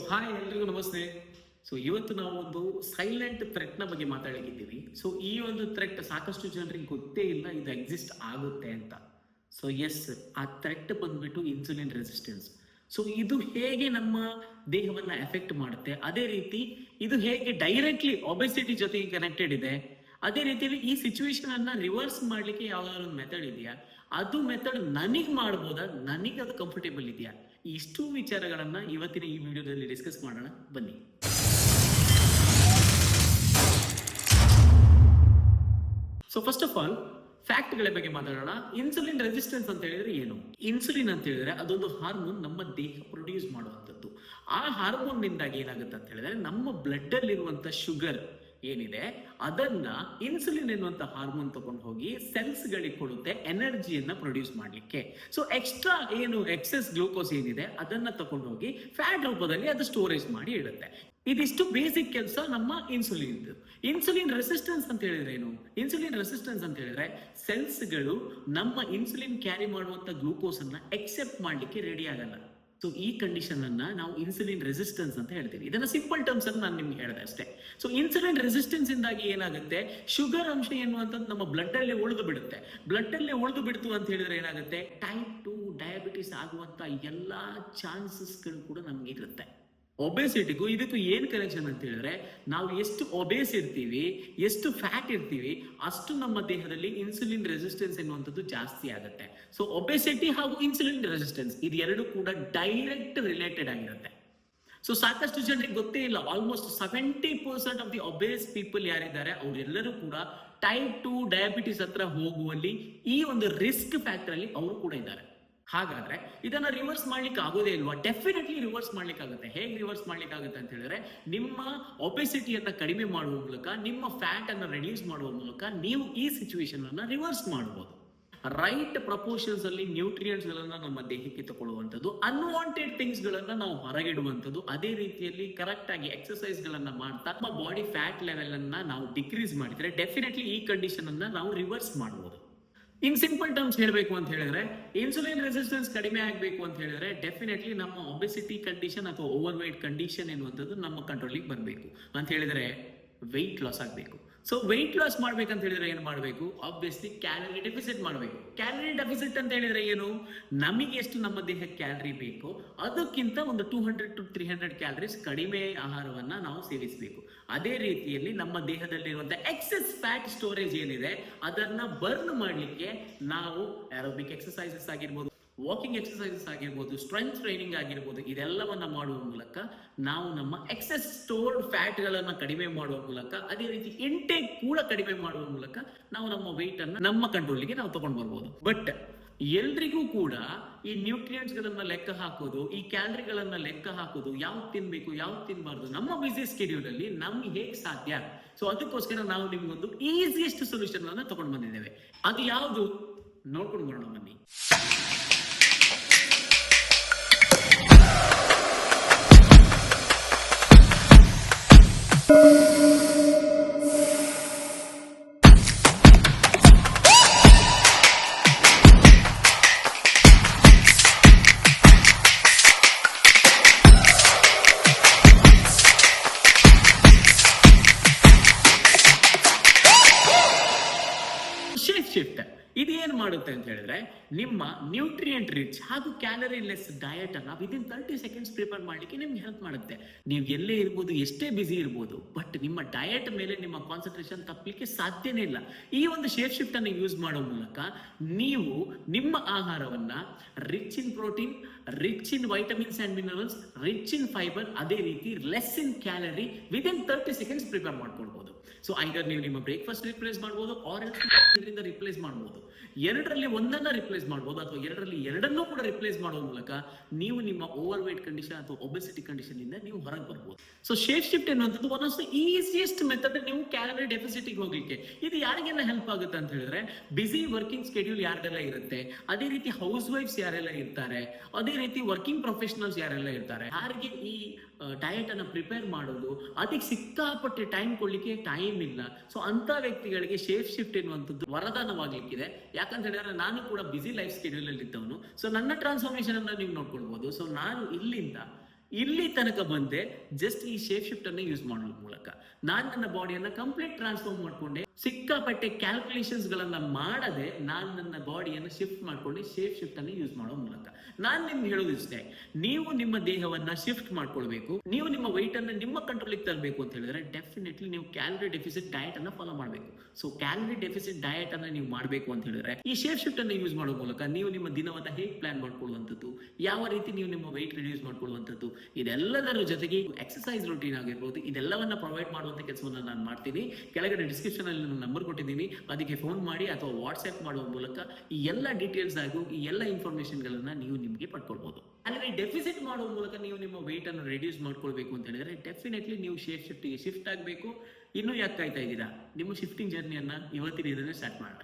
Hi ಎಲ್ರಿಗೂ ನಮಸ್ತೆ. ಇವತ್ತು ನಾವು ಒಂದು ಸೈಲೆಂಟ್ ಥ್ರೆಟ್ನ ಬಗ್ಗೆ ಮಾತಾಡಲಿಕ್ಕಿದ್ದೀವಿ. ಈ ಒಂದು ಥ್ರೆಟ್ ಸಾಕಷ್ಟು ಜನರಿಗೆ ಗೊತ್ತೇ ಇಲ್ಲ ಇದು ಎಕ್ಸಿಸ್ಟ್ ಆಗುತ್ತೆ ಅಂತ. ಎಸ್, ಆ ಥ್ರೆಟ್ ಬಂದ್ಬಿಟ್ಟು ಇನ್ಸುಲಿನ್ ರೆಸಿಸ್ಟೆನ್ಸ್. ಇದು ಹೇಗೆ ನಮ್ಮ ದೇಹವನ್ನ ಎಫೆಕ್ಟ್ ಮಾಡುತ್ತೆ, ಅದೇ ರೀತಿ ಇದು ಹೇಗೆ ಡೈರೆಕ್ಟ್ಲಿ ಒಬೆಸಿಟಿ ಜೊತೆಗೆ ಕನೆಕ್ಟೆಡ್ ಇದೆ, ಅದೇ ರೀತಿಯಲ್ಲಿ ಈ ಸಿಚುವೇಶನ್ ಅನ್ನ ರಿವರ್ಸ್ ಮಾಡ್ಲಿಕ್ಕೆ ಯಾವ್ದಾದ್ರು ಒಂದು ಮೆಥಡ್ ಇದೆಯಾ, ಅದು ಮೆಥಡ್ ನನಗ್ ಮಾಡ್ಬೋದಾ, ನನಗೆ ಅದು ಕಂಫರ್ಟೇಬಲ್ ಇದೆಯಾ, ಇಷ್ಟು ವಿಚಾರಗಳನ್ನ ಇವತ್ತಿನ ಈ ವಿಡಿಯೋದಲ್ಲಿ ಡಿಸ್ಕಸ್ ಮಾಡೋಣ ಬನ್ನಿ. ಫಸ್ಟ್ ಆಫ್ ಆಲ್ ಫ್ಯಾಕ್ಟ್ಗಳ ಬಗ್ಗೆ ಮಾತಾಡೋಣ. ಇನ್ಸುಲಿನ್ ರೆಸಿಸ್ಟೆನ್ಸ್ ಅಂತ ಹೇಳಿದ್ರೆ ಏನು? ಇನ್ಸುಲಿನ್ ಅಂತ ಹೇಳಿದ್ರೆ ಅದೊಂದು ಹಾರ್ಮೋನ್ ನಮ್ಮ ದೇಹ ಪ್ರೊಡ್ಯೂಸ್ ಮಾಡುವಂಥದ್ದು. ಆ ಹಾರ್ಮೋನ್ ನಿಂದಾಗಿ ಏನಾಗುತ್ತೆ ಅಂತ ಹೇಳಿದ್ರೆ ನಮ್ಮ ಬ್ಲಡ್ ಅಲ್ಲಿ ಇರುವಂತ ಶುಗರ್ ಏನಿದೆ ಅದನ್ನ ಇನ್ಸುಲಿನ್ ಎನ್ನುವಂತ ಹಾರ್ಮೋನ್ ತಗೊಂಡು ಹೋಗಿ ಸೆಲ್ಸ್ ಗಳಿಗೆ ಕೊಡುತ್ತೆ ಎನರ್ಜಿಯನ್ನ ಪ್ರೊಡ್ಯೂಸ್ ಮಾಡ್ಲಿಕ್ಕೆ. ಎಕ್ಸ್ಟ್ರಾ ಏನು ಎಕ್ಸೆಸ್ ಗ್ಲೂಕೋಸ್ ಏನಿದೆ ಅದನ್ನ ತಗೊಂಡು ಹೋಗಿ ಫ್ಯಾಟ್ ರೂಪದಲ್ಲಿ ಅದು ಸ್ಟೋರೇಜ್ ಮಾಡಿ ಇಡುತ್ತೆ. ಇದಿಷ್ಟು ಬೇಸಿಕ್ ಕೆಲಸ ನಮ್ಮ ಇನ್ಸುಲಿನ್. ಇನ್ಸುಲಿನ್ ರೆಸಿಸ್ಟೆನ್ಸ್ ಅಂತ ಹೇಳಿದ್ರೆ ಏನು? ಇನ್ಸುಲಿನ್ ರೆಸಿಸ್ಟೆನ್ಸ್ ಅಂತ ಹೇಳಿದ್ರೆ ಸೆಲ್ಸ್ ಗಳು ನಮ್ಮ ಇನ್ಸುಲಿನ್ ಕ್ಯಾರಿ ಮಾಡುವಂತ ಗ್ಲೂಕೋಸ್ ಅನ್ನ ಎಕ್ಸೆಪ್ಟ್ ಮಾಡ್ಲಿಕ್ಕೆ ರೆಡಿ ಆಗಲ್ಲ. ಈ ಕಂಡೀಷನ್ ಅನ್ನ ನಾವು ಇನ್ಸುಲಿನ್ ರೆಸಿಸ್ಟೆನ್ಸ್ ಅಂತ ಹೇಳ್ತೀವಿ. ಇದನ್ನ ಸಿಂಪಲ್ ಟರ್ಮ್ಸ್ ಅಲ್ಲಿ ನಾನು ನಿಮ್ಗೆ ಹೇಳಿದೆ ಅಷ್ಟೇ. ಇನ್ಸುಲಿನ್ ರೆಸಿಸ್ಟೆನ್ಸ್ ಇಂದಾಗಿ ಏನಾಗುತ್ತೆ, ಶುಗರ್ ಅಂಶ ಎನ್ನುವಂಥದ್ದು ನಮ್ಮ ಬ್ಲಡ್ ಅಲ್ಲಿ ಉಳಿದು ಬಿಡುತ್ತೆ. ಬ್ಲಡ್ ಅಲ್ಲಿ ಉಳಿದು ಬಿಡ್ತು ಅಂತ ಹೇಳಿದ್ರೆ ಏನಾಗುತ್ತೆ, ಟೈಪ್ 2 ಡಯಾಬಿಟಿಸ್ ಆಗುವಂತ ಎಲ್ಲಾ ಚಾನ್ಸಸ್ಗಳು ಕೂಡ ನಮ್ಗೆ ಇರುತ್ತೆ. ಒಬೆಸಿಟಿಗೂ ಇದಕ್ಕೂ ಏನ್ ಕನೆಕ್ಷನ್ ಅಂತ ಹೇಳಿದ್ರೆ, ನಾವು ಎಷ್ಟು ಒಬೇಸ್ ಇರ್ತೀವಿ, ಎಷ್ಟು ಫ್ಯಾಟ್ ಇರ್ತೀವಿ, ಅಷ್ಟು ನಮ್ಮ ದೇಹದಲ್ಲಿ ಇನ್ಸುಲಿನ್ ರೆಸಿಸ್ಟೆನ್ಸ್ ಎನ್ನುವಂಥದ್ದು ಜಾಸ್ತಿ ಆಗುತ್ತೆ. ಒಬೆಸಿಟಿ ಹಾಗೂ ಇನ್ಸುಲಿನ್ ರೆಸಿಸ್ಟೆನ್ಸ್ ಇದು ಎರಡು ಕೂಡ ಡೈರೆಕ್ಟ್ ರಿಲೇಟೆಡ್ ಆಗಿರುತ್ತೆ. ಸಾಕಷ್ಟು ಜನರಿಗೆ ಗೊತ್ತೇ ಇಲ್ಲ. Almost 70% of the obeys people ಯಾರಿದ್ದಾರೆ ಅವರೆಲ್ಲರೂ ಕೂಡ ಟೈಪ್ 2 ಡಯಾಬಿಟಿಸ್ ಹತ್ರ ಹೋಗುವಲ್ಲಿ ಈ ಒಂದು ರಿಸ್ಕ್ ಫ್ಯಾಕ್ಟರ್ ಅಲ್ಲಿ ಅವರು ಕೂಡ ಇದ್ದಾರೆ. ಹಾಗಾದ್ರೆ ಇದನ್ನ ರಿವರ್ಸ್ ಮಾಡ್ಲಿಕ್ಕೆ ಆಗೋದೇ ಇಲ್ವಾ? ಡೆಫಿನೆಟ್ಲಿ ರಿವರ್ಸ್ ಮಾಡ್ಲಿಕ್ಕೆ ಆಗುತ್ತೆ. ಹೇಗೆ ರಿವರ್ಸ್ ಮಾಡ್ಲಿಕ್ಕೆ ಆಗುತ್ತೆ ಅಂತ ಹೇಳಿದ್ರೆ, ನಿಮ್ಮ ಒಬೆಸಿಟಿಯನ್ನ ಕಡಿಮೆ ಮಾಡುವ ಮೂಲಕ, ನಿಮ್ಮ ಫ್ಯಾಟ್ ಅನ್ನ ರೆಡ್ಯೂಸ್ ಮಾಡುವ ಮೂಲಕ ನೀವು ಈ ಸಿಚುವೇಶನ್ ಅನ್ನ ರಿವರ್ಸ್ ಮಾಡಬಹುದು. ರೈಟ್ ಪ್ರಪೋರ್ಷನ್ಸ್ ಅಲ್ಲಿ ನ್ಯೂಟ್ರಿಯೆಂಟ್ಸ್ ಗಳನ್ನ ನಮ್ಮ ದೇಹಕ್ಕೆ ತಗೊಳ್ಳುವಂಥದ್ದು, ಅನ್ವಾಂಟೆಡ್ ಥಿಂಗ್ಸ್ ಗಳನ್ನ ನಾವು ಹೊರಗಿಡುವಂಥದ್ದು, ಅದೇ ರೀತಿಯಲ್ಲಿ ಕರೆಕ್ಟ್ ಆಗಿ ಎಕ್ಸರ್ಸೈಸ್ ಗಳನ್ನ ಮಾಡ್ತಾ ನಮ್ಮ ಬಾಡಿ ಫ್ಯಾಟ್ ಲೆವೆಲ್ ಅನ್ನ ನಾವು ಡಿಕ್ರೀಸ್ ಮಾಡಿದ್ರೆ ಡೆಫಿನೆಟ್ಲಿ ಈ ಕಂಡೀಷನ್ ಅನ್ನ ನಾವು ರಿವರ್ಸ್ ಮಾಡಬಹುದು. ಇನ್ ಸಿಂಪಲ್ ಟರ್ಮ್ಸ್ ಹೇಳಬೇಕು ಅಂತ ಹೇಳಿದ್ರೆ, ಇನ್ಸುಲಿನ್ ರೆಸಿಸ್ಟೆನ್ಸ್ ಕಡಿಮೆ ಆಗಬೇಕು ಅಂತ ಹೇಳಿದ್ರೆ ಡೆಫಿನೆಟ್ಲಿ ನಮ್ಮ ಒಬೆಸಿಟಿ ಕಂಡೀಷನ್ ಅಥವಾ ಓವರ್ ವೆಯ್ಟ್ ಕಂಡೀಷನ್ ಎನ್ನುವಂಥದ್ದು ನಮ್ಮ ಕಂಟ್ರೋಲಿಗೆ ಬರಬೇಕು. ಅಂತ ಹೇಳಿದ್ರೆ ವೆಯ್ಟ್ ಲಾಸ್ ಆಗಬೇಕು. ವೆಯ್ಟ್ ಲಾಸ್ ಮಾಡ್ಬೇಕಂತ ಹೇಳಿದ್ರೆ ಏನು ಮಾಡಬೇಕು? ಆಬ್ವಿಯಸ್ಲಿ ಕ್ಯಾಲರಿ ಡೆಫಿಸಿಟ್ ಮಾಡಬೇಕು. ಕ್ಯಾಲರಿ ಡೆಫಿಸಿಟ್ ಅಂತ ಹೇಳಿದ್ರೆ ಏನು? ನಮಗೆ ಎಷ್ಟು ನಮ್ಮ ದೇಹಕ್ಕೆ ಕ್ಯಾಲರಿ ಬೇಕು ಅದಕ್ಕಿಂತ ಒಂದು 200 to 300 ಕ್ಯಾಲರೀಸ್ ಕಡಿಮೆ ಆಹಾರವನ್ನ ನಾವು ಸೇವಿಸಬೇಕು. ಅದೇ ರೀತಿಯಲ್ಲಿ ನಮ್ಮ ದೇಹದಲ್ಲಿರುವಂತಹ ಎಕ್ಸೆಸ್ ಫ್ಯಾಟ್ ಸ್ಟೋರೇಜ್ ಏನಿದೆ ಅದನ್ನ ಬರ್ನ್ ಮಾಡಲಿಕ್ಕೆ ನಾವು ಏರೋಬಿಕ್ ಎಕ್ಸರ್ಸೈಸಸ್ ಆಗಿರ್ಬೋದು, ವಾಕಿಂಗ್ ಎಕ್ಸರ್ಸೈಸಸ್ ಆಗಿರ್ಬೋದು, ಸ್ಟ್ರೆಂತ್ ಟ್ರೈನಿಂಗ್ ಆಗಿರ್ಬೋದು, ಇದೆಲ್ಲವನ್ನ ಮಾಡುವ ಮೂಲಕ ನಾವು ನಮ್ಮ ಎಕ್ಸೆಸ್ ಸ್ಟೋರ್ಡ್ ಫ್ಯಾಟ್ ಗಳನ್ನ ಕಡಿಮೆ ಮಾಡುವ ಮೂಲಕ, ಅದೇ ರೀತಿ ಇಂಟೇಕ್ ಕೂಡ ಕಡಿಮೆ ಮಾಡುವ ಮೂಲಕ ನಾವು ನಮ್ಮ ವೆಯ್ಟ್ ಅನ್ನ ನಮ್ಮ ಕಂಟ್ರೋಲ್ಗೆ ನಾವು ತಗೊಂಡು ಬರ್ಬೋದು. ಬಟ್ ಎಲ್ರಿಗೂ ಕೂಡ ಈ ನ್ಯೂಟ್ರಿಯೆಂಟ್ಸ್ ಗಳನ್ನ ಲೆಕ್ಕ ಹಾಕೋದು, ಈ ಕ್ಯಾಲರಿಗಳನ್ನ ಲೆಕ್ಕ ಹಾಕೋದು, ಯಾವ್ದು ತಿನ್ಬೇಕು ಯಾವ್ದು ತಿನ್ಬಾರ್ದು ನಮ್ಮ ಬಿಸಿ ಸ್ಕೆಡ್ಯೂಲ್ ಅಲ್ಲಿ ನಮ್ಗೆ ಹೇಗೆ ಸಾಧ್ಯ? ಅದಕ್ಕೋಸ್ಕರ ನಾವು ನಿಮ್ಗೊಂದು ಈಸಿಯೆಸ್ಟ್ ಸೊಲ್ಯೂಷನ್ ಅನ್ನ ತಗೊಂಡು ಬಂದಿದ್ದೇವೆ. ಅದು ಯಾವುದು ನೋಡ್ಕೊಂಡು ಬರೋಣ ಬನ್ನಿ. ಶೇಪ್ ಶಿಫ್ಟ್ ಇದು ಏನ್ ಮಾಡುತ್ತೆ ಅಂತ ಹೇಳಿದ್ರೆ, ನಿಮ್ಮ ನ್ಯೂಟ್ರಿಯೆಂಟ್ ರಿಚ್ ಹಾಗೂ ಕ್ಯಾಲರಿ ಲೆಸ್ ಡಯಟ್ ಅನ್ನ ವಿದಿನ್ 30 ಸೆಕೆಂಡ್ಸ್ ಪ್ರಿಪೇರ್ ಮಾಡ್ಲಿಕ್ಕೆ ನಿಮ್ಗೆ ಹೆಲ್ಪ್ ಮಾಡುತ್ತೆ. ನೀವು ಎಲ್ಲೇ ಇರ್ಬೋದು, ಎಷ್ಟೇ ಬಿಸಿ ಇರ್ಬೋದು, ಬಟ್ ನಿಮ್ಮ ಡಯಟ್ ಮೇಲೆ ನಿಮ್ಮ ಕಾನ್ಸಂಟ್ರೇಷನ್ ತಪ್ಪಲಿಕ್ಕೆ ಸಾಧ್ಯನೇ ಇಲ್ಲ. ಈ ಒಂದು ಶೇಪ್ ಶಿಫ್ಟ್ ಅನ್ನು ಯೂಸ್ ಮಾಡೋ ಮೂಲಕ ನೀವು ನಿಮ್ಮ ಆಹಾರವನ್ನ rich in protein, rich in vitamins and minerals, rich in fibre, ಅದೇ ರೀತಿ ಲೆಸ್ ಇನ್ ಕ್ಯಾಲರಿ ವಿದಿನ್ 30 ಸೆಕೆಂಡ್ಸ್ ಪ್ರಿಪೇರ್ ಮಾಡ್ಕೊಳ್ಬಹುದು. ಐದರ್ ನೀವು ನಿಮ್ಮ ಬ್ರೇಕ್ಫಾಸ್ಟ್ ರಿಪ್ಲೇಸ್ ಮಾಡಬಹುದು, ಆರ್ ಇದರಿಂದ ರಿಪ್ಲೇಸ್ ಮಾಡಬಹುದು. ಎರಡರಲ್ಲಿ ಒಂದನ್ನ ರಿಪ್ಲೇಸ್ ಮಾಡಬಹುದು, ಅಥವಾ ಎರಡರಲ್ಲಿ ಎರಡನ್ನೂ ಕೂಡ ರಿಪ್ಲೇಸ್ ಮಾಡುವ ಮೂಲಕ ನೀವು ನಿಮ್ಮ ಓವರ್ ವೇಟ್ ಕಂಡೀಷನ್ ಅಥವಾ ಒಬೆಸಿಟಿ ಕಂಡೀಷನ್ ಇಂದ ನೀವು ಹೊರಗೆ ಬರ್ಬೋದು. ಶೇಪ್ ಶಿಫ್ಟ್ ಎನ್ನುವಂಥದ್ದು one of the easiest method ನೀವು ಕ್ಯಾಲರಿ ಡೆಫಿಸಿಟಿಗೆ ಹೋಗ್ಲಿಕ್ಕೆ. ಇದು ಯಾರಿಗೆಲ್ಲ ಹೆಲ್ಪ್ ಆಗುತ್ತೆ ಅಂತ ಹೇಳಿದ್ರೆ, ಬಿಸಿ ವರ್ಕಿಂಗ್ ಸ್ಕೆಡ್ಯೂಲ್ ಯಾರೆಲ್ಲ ಇರುತ್ತೆ, ಅದೇ ರೀತಿ ಹೌಸ್ ವೈಫ್ಸ್ ಯಾರೆಲ್ಲ ಇರ್ತಾರೆ, ಅದೇ ರೀತಿ ವರ್ಕಿಂಗ್ ಪ್ರೊಫೆಷನಲ್ಸ್ ಯಾರೆಲ್ಲ ಇರ್ತಾರೆ, ಯಾರಿಗೆ ಈ ಡಯಟ್ ಅನ್ನ ಪ್ರಿಪೇರ್ ಮಾಡೋದು ಅದಕ್ಕೆ ಸಿಕ್ಕಾಪಟ್ಟೆ ಟೈಮ್ ಕೊಡ್ಲಿಕ್ಕೆ ಟೈಮ್ ಇಲ್ಲ. ಅಂತ ವ್ಯಕ್ತಿಗಳಿಗೆ ಶೇಪ್ ಶಿಫ್ಟ್ ಎನ್ನುವಂಥದ್ದು ವರದಾನವಾಗ್ಲಿಕ್ಕಿದೆ. ಯಾಕಂತ ಹೇಳಿದ್ರೆ ನಾನು ಕೂಡ ಬಿಸಿ ಲೈಫ್ ಸ್ಕೆಡ್ಯೂಲ್ ಅಲ್ಲಿ ಇದ್ದವನು. ನನ್ನ ಟ್ರಾನ್ಸ್ಫಾರ್ಮೇಶನ್ ಅನ್ನ ನೀವು ನೋಡ್ಕೊಳ್ಬಹುದು. ನಾನು ಇಲ್ಲಿಂದ ಇಲ್ಲಿ ತನಕ ಬಂದೆ ಜಸ್ಟ್ ಈ ಶೇಪ್ ಶಿಫ್ಟ್ ಅನ್ನ ಯೂಸ್ ಮಾಡೋದ್ರ ಮೂಲಕ ನಾನ್ ನನ್ನ ಬಾಡಿಯನ್ನ ಕಂಪ್ಲೀಟ್ ಟ್ರಾನ್ಸ್ಫಾರ್ಮ್ ಮಾಡ್ಕೊಂಡೆ. ಸಿಕ್ಕಾಪಟ್ಟೆ ಕ್ಯಾಲ್ಕುಲೇಷನ್ಸ್ ಗಳನ್ನ ಮಾಡದೆ ನಾನ್ ನನ್ನ ಬಾಡಿಯನ್ನ ಶಿಫ್ಟ್ ಮಾಡ್ಕೊಂಡೆ ಶೇಪ್ ಶಿಫ್ಟ್ ಅನ್ನ ಯೂಸ್ ಮಾಡೋ ಮೂಲಕ. ನಾನ್ ನಿಮ್ಗೆ ಹೇಳೋದು ಇಷ್ಟೇ, ನೀವು ನಿಮ್ಮ ದೇಹವನ್ನ ಶಿಫ್ಟ್ ಮಾಡ್ಕೊಳ್ಬೇಕು, ನೀವು ನಿಮ್ಮ weight ಅನ್ನ ನಿಮ್ಮ ಕಂಟ್ರೋಲ್ ತರಬೇಕು ಅಂತ ಹೇಳಿದ್ರೆ ಡೆಫಿನೆಟ್ಲಿ ನೀವು ಕ್ಯಾಲರಿ ಡೆಫಿಸಿಟ್ ಡಯಟ್ ಅನ್ನ ಫಾಲೋ ಮಾಡಬೇಕು. ಸೊ ಕ್ಯಾಲರಿ ಡೆಫಿಸಿಟ್ ಡಯಟ್ ಅನ್ನ ನೀವು ಮಾಡಬೇಕು ಅಂತ ಹೇಳಿದ್ರೆ ಈ ಶೇಪ್ ಶಿಫ್ಟ್ ಅನ್ನ ಯೂಸ್ ಮಾಡೋ ಮೂಲಕ ನೀವು ನಿಮ್ಮ ದಿನವನ್ನ ಹೇಗೆ ಪ್ಲಾನ್ ಮಾಡ್ಕೊಳ್ಳುವಂಥದ್ದು, ಯಾವ ರೀತಿ ನೀವು ನಿಮ್ಮ weight ರಿಡ್ಯೂಸ್ ಮಾಡ್ಕೊಳ್ಳುವಂಥದ್ದು, ಇದೆಲ್ಲದರ ಜೊತೆಗೆ ಎಕ್ಸರ್ಸೈಸ್ ರೂಟೀನ್ ಆಗಿರ್ಬೋದು, ಇದೆಲ್ಲವನ್ನ ಪ್ರೊವೈಡ್ ಮಾಡುವಂತ ಕೆಲಸವನ್ನ ನಾನು ಮಾಡ್ತೀನಿ. ಕೆಳಗಡೆ ಡಿಸ್ಕ್ರಿಪ್ಷನ್ ಅಲ್ಲಿ ನನ್ನ ನಂಬರ್ ಕೊಟ್ಟಿದ್ದೀನಿ, ಅದಕ್ಕೆ ಫೋನ್ ಮಾಡಿ ಅಥವಾ ವಾಟ್ಸ್ಆಪ್ ಮಾಡುವ ಮೂಲಕ ಈ ಎಲ್ಲ ಡೀಟೇಲ್ಸ್ ಹಾಗೂ ಈ ಎಲ್ಲ ಇನ್ಫಾರ್ಮೇಶನ್ ಗಳನ್ನ ನೀವು ನಿಮಗೆ ಪಡ್ಕೊಳ್ಬಹುದು. ಅಲ್ಲಿ ಡೆಫಿಸಿಟ್ ಮಾಡುವ ಮೂಲಕ ನೀವು ನಿಮ್ಮ weight ಅನ್ನು ರಿಡ್ಯೂಸ್ ಮಾಡ್ಕೊಳ್ಬೇಕು ಅಂತ ಹೇಳಿದ್ರೆ ಡೆಫಿನೆಟ್ಲಿ ನೀವು ಶೇಪ್ ಶಿಫ್ಟ್ ಗೆ ಶಿಫ್ಟ್ ಆಗಬೇಕು. ಇನ್ನೂ ಯಾಕೆ ಕಾಯ್ತಾ ಇದ್ದೀರಾ? ನಿಮ್ಮ ಶಿಫ್ಟಿಂಗ್ ಜರ್ನಿಯನ್ನ ಇವತ್ತಿನ ಇದನ್ನೇ ಸ್ಟಾರ್ಟ್ ಮಾಡೋಣ.